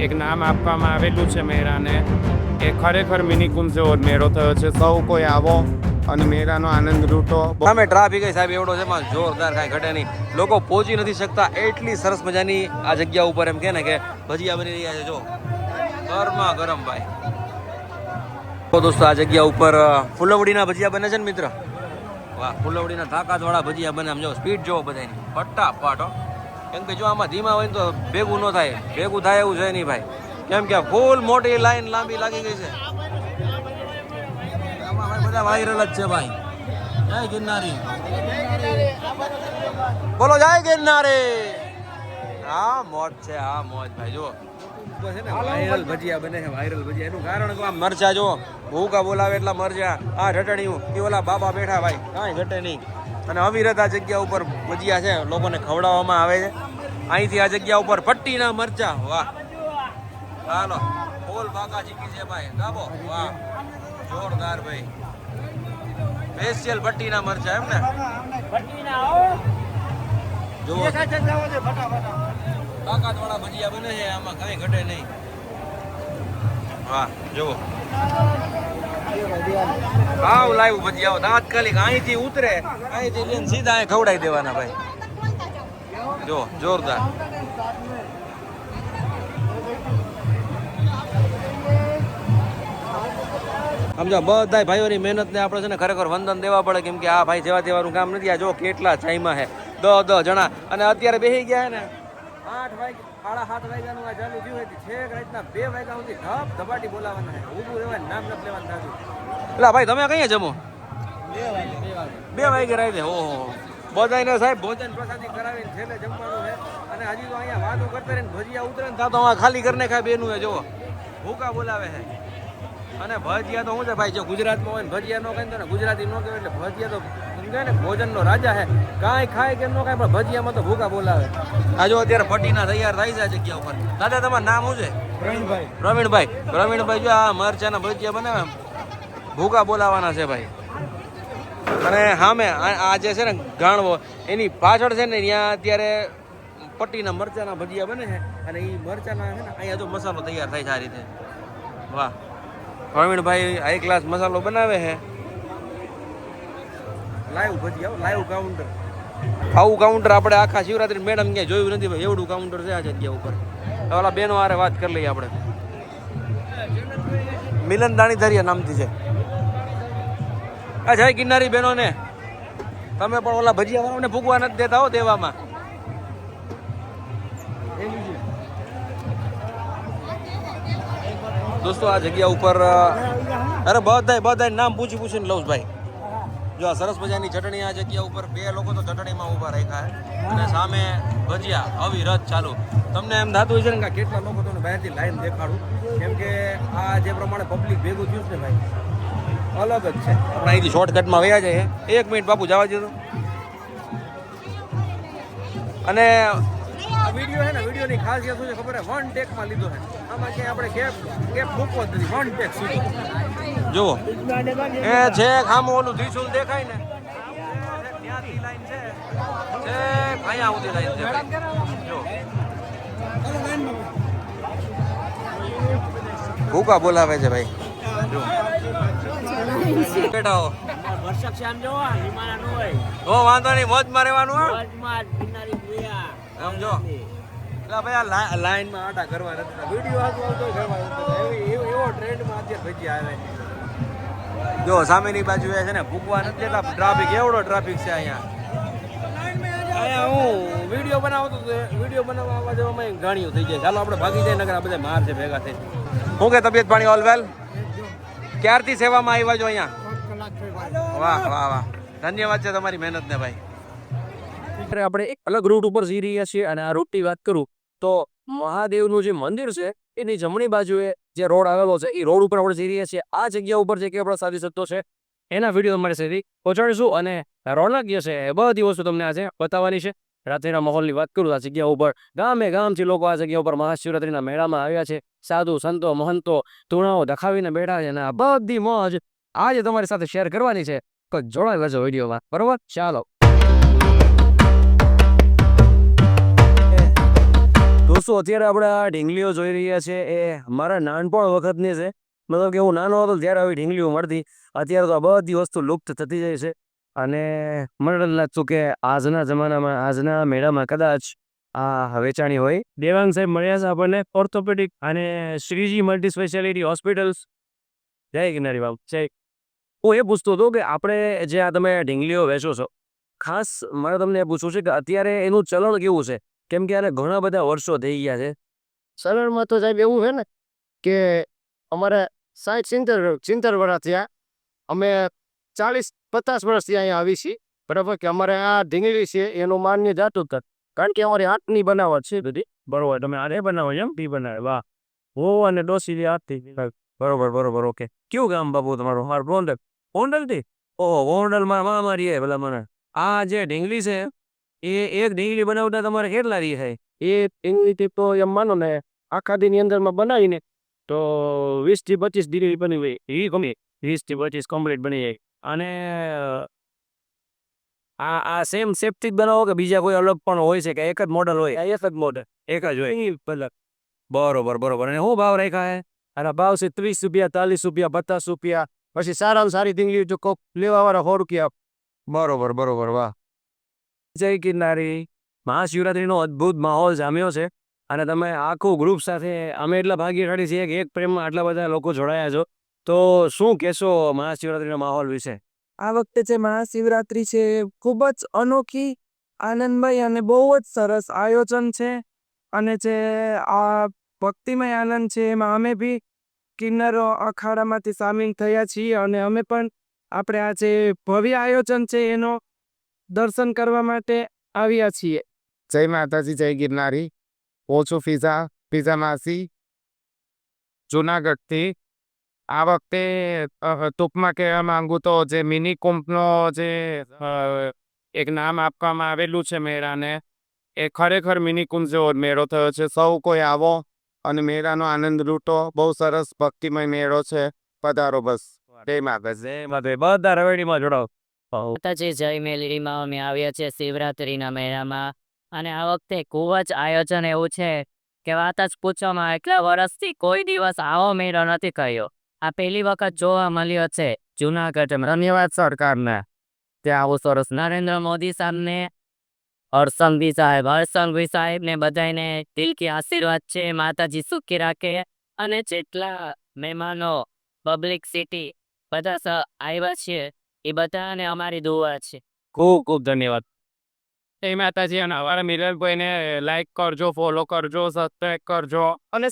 એક નામ આપવામાં આવેલું છે મેળાને. એ ખરેખર મિની કુંભ જેવો મેળો થયો છે. સૌ કોઈ આવો અને મેળાનો આનંદ લૂંટો. સામે ટ્રાફિક સાહેબ એવડો છે, એમાં જોરદાર કાંઈ ઘટે નહીં. લોકો પહોંચી નથી શકતા એટલી સરસ મજાની આ જગ્યા ઉપર એમ કે ને કે ભજીયા બની રહ્યા છે. જો ગરમા ગરમ ભાઈ. તો દોસ્તો આ જગ્યા ઉપર ફૂલવડીના ભજીયા બને છે ને મિત્ર. વાહ, ફૂલવડીના તાકાતવાળા ભજીયા બને. આમ જો સ્પીડ જોવો બધાની ફટાફટ. કેમ કે જો આમાં ધીમા હોય ને તો ભેગું ન થાય, ભેગું થાય એવું છે નહીં ભાઈ. કેમ કે ફૂલ મોટી લાઈન લાંબી લાગી ગઈ છે. આમાં ભાઈ બધા વાયરલ જ છે ભાઈ. જય ગિરનારી, બોલો જય ગિરનારી. હા મોજ છે, હા મોજ ભાઈ. જો છે ને વાયરલ ભજીયા બને છે, વાયરલ ભજીયા. એનું કારણ કે આ મરચા જો ભૂકા બોલાવે એટલા મરચા. આ ઢટણીયું એ ઓલા બાબા બેઠા ભાઈ, કાંઈ ઘટે નહીં. અને અવિરત આ જગ્યા ઉપર ભજીયા છે, લોકોને ખવડાવવામાં આવે છે. અહીંથી આ જગ્યા ઉપર પટ્ટીના મરચા. વાહ, ચાલો ફૂલ બાકા ચીકી છે ભાઈ. દાબો, વાહ જોરદાર ભાઈ. સ્પેશિયલ પટ્ટીના મરચા એમ ને. જો તાકાતવાળા ભજીયા બને છે, આમાં કાંઈ ઘટે નહીં. વાહ જુઓ, આવ લાઈવ ભજીયા તાત્કાલિક અહીંથી ઉતરે, અહીંથી લઈને સીધા અહીં ખવડાવી દેવાના ભાઈ. જો જોરદાર. સમજો બધા ભાઈઓની મહેનતને આપણે છે ને ખરેખર વંદન દેવા પડે. કેમ કે આ ભાઈ જેવા તેવાનું કામ નથી. આ જો કેટલા ચાઈમાં છે, 10 જણા. અને અત્યારે બેસી ગયા છે ને 8 વાગે, 7:30 વાગ્યાનું આ ચાલુ થયું છે. છેક રાતના 2 વાગ્યા સુધી ધબ ધબાટી બોલાવાના છે. ઊભું રહેવાય, નામ નથી લેવાનું થતું. એટલે ભાઈ તમે કઈ જમો? 2 વાગે રાતે. ઓહો, બધાને સાહેબ ભોજન પ્રસાદી કરાવીને છેલ્લે જમવાનું છે. અને હજી તો અહીંયા વાતો કરતા રહીને ભજીયા ઉતરે ને ત્યાં તો ખાલી કરીને ખાય બેનું છે. જુઓ ભૂકા બોલાવે છે. અને ભજીયા તો શું છે ભાઈ, જો ગુજરાતમાં હોય ને ભજીયા નો ખાય ને ગુજરાતી નો કહેવાય. એટલે ભજીયા તો સમજાય ને ભોજનનો રાજા છે. કાંઈ ખાય કે ન ખાય પણ ભજીયામાં તો ભૂકા બોલાવે. આ જો અત્યારે પટ્ટીના તૈયાર થાય છે આ જગ્યા ઉપર. દાદા તમારું નામ શું છે? પ્રવીણભાઈ જો આ મરચાના ભજીયા બનાવે, ભૂકા બોલાવાના છે ભાઈ. અને સામે આ જે છે ને ગાણવો, એની પાછળ છે ને ત્યાં અત્યારે પટ્ટીના મરચાના ભજીયા બને છે. અને એ મરચાના છે ને અહીંયા જો મસાલો તૈયાર થાય છે આ રીતે. વાહ, પ્રવીણભાઈ હાઈ ક્લાસ મસાલો બનાવે છે. લાઈવ ભજીયા, લાઈવ કાઉન્ટર. આવું કાઉન્ટર આપણે આખા શિવરાત્રી મેડમ ક્યાંય જોયું નથી ભાઈ. એવડું કાઉન્ટર છે આ જગ્યા ઉપર. ઓલા બેનો હારે વાત કરી લઈએ આપણે. મિલન દાણીધરિયા નામથી છે. આ જય ગિરનારી બહેનો ને, તમે પણ ઓલા ભજીયા વાળાને ભૂગવા નથી દેતા હો દેવામાં. દોસ્તો આ જગ્યા ઉપર અરે બધા નામ પૂછીને લઉં ભાઈ. જો આ સરસ મજાની ચટણી આ જગ્યા ઉપર 2 લોકો તો ચટણીમાં ઊભા રાખ્યા છે. અને સામે ભજીયા અવિરત ચાલુ. તમને એમ થતું હોય છે ને કે કેટલા લોકો તમને બહારથી લાઈન દેખાડું. કેમ કે આ જે પ્રમાણે પબ્લિક ભેગું થયું છે ને ભાઈ, અલગ જ છે. આપણે અહીંથી શોર્ટકટમાં વયા જાય. 1 મિનિટ બાપુ જવા દેજો. અને આ વિડીયો છે ને, વિડીયોની ખાસિયત શું છે ખબર છે? 1 ટેકમાં લીધો છે. આમાં ક્યાંય આપણે કેપ મૂકવો જ નથી. 1 ટેક સીધો. જુઓ એ છે ખામો ઓલું ત્રિશુલ દેખાય ને, ત્યાંથી લાઈન છે, અહીંયા સુધી લાઈન છે. જો ભૂકા બોલાવે છે ભાઈ. બેઠા હો તો વાંધો નહીં, મોજમાં રહેવાનું. સમજો ભાઈ, આ લાઈનમાં આટા કરવા નથી. વિડીયો આવતો કરવા એવો ટ્રેન્ડમાં અત્યારે ભજીયા આવે. જો સામેની બાજુ છે ને ભૂકવા નથી દેતા. ટ્રાફિક એવડો ટ્રાફિક છે અહીંયા. હું વિડીયો બનાવતો હતો, વિડીયો બનાવવા આવવા જવામાં ઘાણીઓ થઈ જાય. ચાલો આપણે ભાગી જાય, નગર આ બધા માર છે ભેગા થઈ. શું કે તબિયત પાણી ઓલ વેલ? ક્યારથી સેવામાં આવ્યા છો અહીંયા? વાહ વાહ વાહ, ધન્યવાદ છે તમારી મહેનતને ભાઈ. આપણે એક અલગ રૂટ ઉપર જઈ રહ્યા છીએ. અને આ રૂટની વાત કરું તો મહાદેવનું જે મંદિર છે એની જમણી બાજુએ જે રોડ આવેલો છે, એ રોડ ઉપર આપણે જઈ રહ્યા છીએ. આ જગ્યા ઉપર જે કે આપણા સાથી સત્તો છે એના વિડીયો તમારી સુધી પહોંચાડીશું. અને રોનક જે છે એ બધી વસ્તુ તમને આજે બતાવવાની છે. રાત્રિના માહોલની વાત કરું, આ જગ્યા ઉપર ગામથી લોકો આ જગ્યા ઉપર મહાશિવરાત્રીના મેળામાં આવ્યા છે. સાધુ સંતો મહંતો તુણાઓ દખાવીને બેઠા છે. અને આ બધી મોજ આજે તમારી સાથે શેર કરવાની છે. તો જોડાઈ લેજો વિડીયોમાં, બરોબર? ચાલો દોસ્તો, દોસ્તો અત્યારે આપણે આ ઢીંગલીઓ જોઈ રહ્યા છે એ મારા નાનપણ વખતની છે. મતલબ કે હું નાનો હતો ત્યારે આવી ઢીંગલીઓ મળતી. અત્યારે તો આ બધી વસ્તુ લુપ્ત થતી જાય છે અને મને નથી લાગતું કે આજના જમાનામાં આજના મેળામાં કદાચ આ વેચાણી હોય. દેવાંગ સાહેબ મળ્યા છે આપણને ઓર્થોપેડિક અને શ્રીજી મલ્ટી સ્પેશિયાલિટી હોસ્પિટલ્સ. જય ગિરનારી બાબુ જય. હું એ પૂછતો હતો કે આપણે જે આ તમે ઢીંગલીઓ વેચો છો, ખાસ મારે તમને એ પૂછવું છે કે અત્યારે એનું ચલણ કેવું છે? કેમ કે આને ઘણા બધા વર્ષો થઈ ગયા છે. સરળમાં તો સાહેબ એવું છે ને કે અમારે 60-70 વર્ષ થયા. અમે 40-50 વર્ષથી અહીંયા આવી છીએ. બરાબર કે અમારે આ ઢીંગલી છે એનું માન્ય જાતું જ કારણ કે અમારી હાથની બનાવટ છે બધી. બરોબર, તમે આ બનાવો એમ ટી બનાવે? વાહ. ઓ અને ડોસી આથી બરોબર બરોબર ઓકે. કયું ગામ બાપુ તમારું? મારું ગોંડલ. ગોંડલથી? ઓહો, ગોંડલમાં મારી ભલા મને. આ જે ઢીંગલી છે એ એક ઢીંગલી બનાવતા તમારે કેટલા દી થાય? એ ઢીંગલી તો એમ માનો ને આખા દીની અંદરમાં બનાવીને તો 20-25 ડીગ્રી બની હોય. એ ગમે 20 થી 25 કમ્પ્લીટ બની જાય. અને આ સેમ સેફથી જ બનાવો કે બીજા કોઈ અલગ પણ હોય છે કે એક જ મોડલ હોય? એક જ મોડલ. એક જ હોય. બરોબર બરોબર. અને શું ભાવ રાખ્યા હે? આના ભાવ છે 30 રૂપિયા, 40 રૂપિયા, 50 રૂપિયા. પછી સારામાં સારી ઢીંગલી જો કોક લેવા વાળા 100 રૂપિયા. બરોબર બરોબર. વાહ. જય ગિરનારી. મહાશિવરાત્રીનો અદ્ભુત માહોલ જામ્યો છે અને તમે આખું ગ્રુપ સાથે અમે એટલા ભાગ્યશાળી છીએ કે એક પ્રેમમાં આટલા બધા લોકો જોડાયા છો. તો શું કહેશો મહાશિવરાત્રીના માહોલ વિશે? આ વખતે જે મહાશિવરાત્રી છે એ ખૂબ જ અનોખી, આનંદમય અને બહુ જ સરસ આયોજન છે. અને જે આ ભક્તિમય આનંદ છે એમાં અમે બી કિન્નરો અખાડામાંથી સામેલ થયા છીએ અને અમે પણ આપણે આ જે ભવ્ય આયોજન છે એનો દર્શન કરવા માટે આવ્યા છીએ. જય માતાજી, જય ગિરનારી. હું છું ફિઝા માસી જુનાગઢથી. આ વખતે ટૂંકમાં કહેવા માંગુ તો જે મિની કુંભનો જે એક નામ આપવામાં આવેલું છે મેળાને, એ ખરેખર મિની કુંભ જેવો મેળો થયો છે. સૌ કોઈ આવો અને મેળાનો આનંદ લૂંટો. બહુ સરસ ભક્તિમય મેળો છે. પધારો બસ. જય માતાજી. જય માતા. બધા રવેડીમાં જોડાઓ. માતાજી જય મેલડીમાં અમે આવ્યા છીએ શિવરાત્રિના મેળામાં અને આ વખતે ખૂબ જ આયોજન એવું છે કે વાત જ પૂછવામાં. એટલા વર્ષથી કોઈ દિવસ આવો મેળો નથી કર્યો. આ પહેલી વખત જોવા મળ્યો છે જુનાગઢ. ધન્યવાદ સરકારને. ત્યાં આવું સરસ નરેન્દ્ર મોદી સાહેબને, હર્ષંભી સાહેબને બધાને દિલથી આશીર્વાદ છે. માતાજી સુખી રાખે અને જેટલા મહેમાનો પબ્લિક સિટી બધા આવ્યા છે એ બધાને અમારી દુઆ છે. ખૂબ ખૂબ ધન્યવાદ. જય માતાજી. અને અમારા મિલનભાઈને લાઈક કરજો, ફોલો કરજો, સબસ્ક્રાઈબ કરજો. અને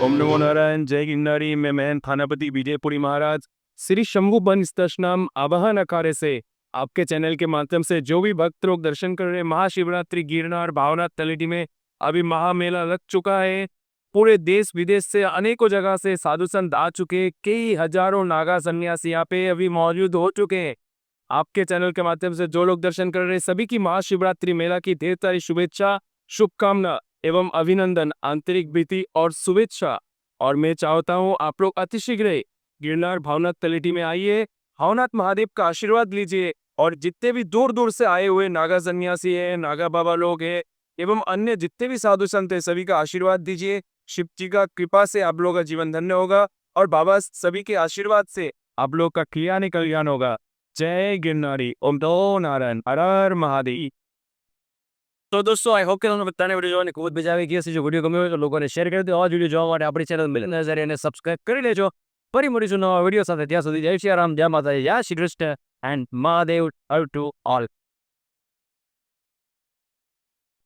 ओम नमो नारायण. जय गिरनारी. मैं महन थानापति विजयपुरी महाराज श्री शंभु बंस दशनाम आवाहन अखाड़े से आपके चैनल के माध्यम से जो भी भक्त लोग दर्शन कर रहे हैं, महाशिवरात्रि गिरनार भावनाथ तलेटी में अभी महामेला लग चुका है पूरे देश विदेश से अनेकों जगह से साधु संत आ चुके, कई हजारों नागा सन्यासी यहाँ पे अभी मौजूद हो चुके हैं। आपके चैनल के माध्यम से जो लोग दर्शन कर रहे हैं सभी की महाशिवरात्रि मेला की ढेर सारी शुभेच्छा, शुभकामना एवं अभिनंदन, आंतरिक प्रीति और शुभेच्छा। और मैं चाहता हूँ आप लोग अतिशीघ्र गिरनार भावनाथ तलेटी में आइए, भावनाथ महादेव का आशीर्वाद लीजिए और जितने भी दूर दूर से आए हुए नागा सन्यासी है, नागा बाबा लोग हैं एवं अन्य जितने भी साधु संत है सभी का आशीर्वाद दीजिए। शिव जी का कृपा से आप लोगों का जीवन धन्य होगा और बाबा सभी के आशीर्वाद से आप लोग का कल्याण होगा। जय गिरनारी, ओम दो नारायण, हर हर महादेव। તો દોસ્તો આઈ હોપ કે તમને બધાને વિડીયો જોવાની ખૂબ જ મજા આવી ગઈ હશે. જો વિડીયો ગમ્યો હોય તો લોકોને શેર કરી દો. આ વિડીયો જોવા માટે આપણી ચેનલ મિલન નઝારી અને સબસ્ક્રાઇબ કરી લેજો. ફરી મળીશું નવા વિડીયો સાથે. ત્યાં સુધી જય શ્રી રામ, જય માતાજી, જય Shri Krishna and Mahadev to all.